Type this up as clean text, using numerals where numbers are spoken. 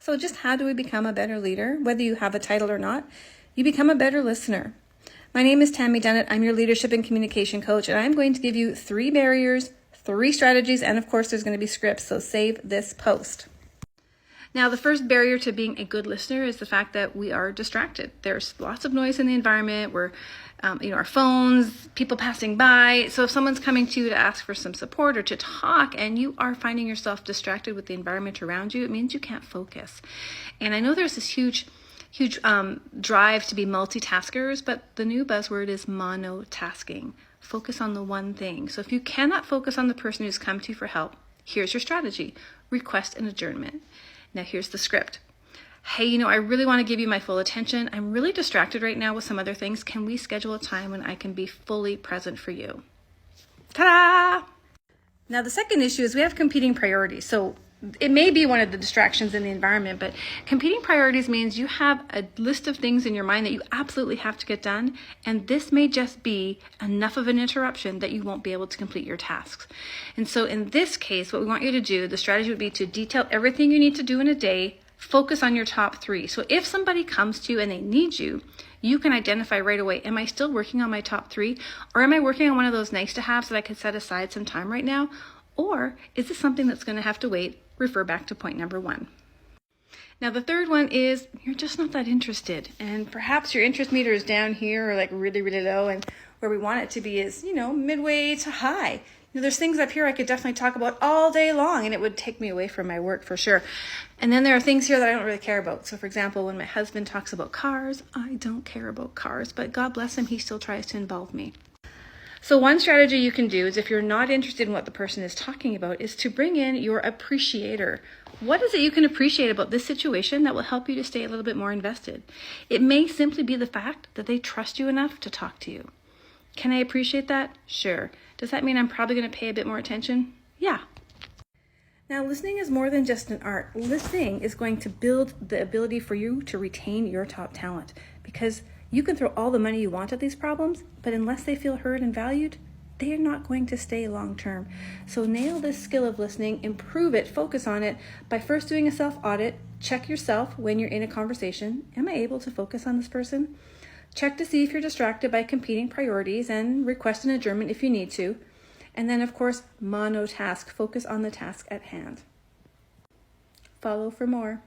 So just how do we become a better leader? Whether you have a title or not, you become a better listener. My name is Tammy Dunnett. I'm your leadership and communication coach, and I'm going to give you 3 barriers, 3 strategies, and of course there's going to be scripts, so save this post. Now, the first barrier to being a good listener is the fact that we are distracted. There's lots of noise in the environment. We're, our phones, people passing by. So if someone's coming to you to ask for some support or to talk and you are finding yourself distracted with the environment around you, it means you can't focus. And I know there's this huge drive to be multitaskers, but the new buzzword is monotasking. Focus on the one thing. So if you cannot focus on the person who's come to you for help, here's your strategy. Request an adjournment. Now here's the script. Hey, I really want to give you my full attention. I'm really distracted right now with some other things. Can we schedule a time when I can be fully present for you? Ta-da! Now the second issue is we have competing priorities. So it may be one of the distractions in the environment, but competing priorities means you have a list of things in your mind that you absolutely have to get done, and this may just be enough of an interruption that you won't be able to complete your tasks. And so in this case, what we want you to do, the strategy would be to detail everything you need to do in a day, focus on your top 3. So if somebody comes to you and they need you, you can identify right away, am I still working on my top 3? Or am I working on one of those nice to haves that I could set aside some time right now? Or is this something that's going to have to wait? Refer back to point number 1. Now the third one is you're just not that interested, and perhaps your interest meter is down here or like really, really low, and where we want it to be is, midway to high. There's things up here I could definitely talk about all day long and it would take me away from my work for sure. And then there are things here that I don't really care about. So for example, when my husband talks about cars, I don't care about cars, but God bless him, he still tries to involve me. So one strategy you can do is, if you're not interested in what the person is talking about, is to bring in your appreciator. What is it you can appreciate about this situation that will help you to stay a little bit more invested? It may simply be the fact that they trust you enough to talk to you. Can I appreciate that? Sure. Does that mean I'm probably going to pay a bit more attention? Yeah. Now, listening is more than just an art. Listening is going to build the ability for you to retain your top talent, because you can throw all the money you want at these problems, but unless they feel heard and valued, they are not going to stay long term. So nail this skill of listening, improve it, focus on it by first doing a self-audit. Check yourself when you're in a conversation. Am I able to focus on this person? Check to see if you're distracted by competing priorities and request an adjournment if you need to. And then, of course, monotask. Focus on the task at hand. Follow for more.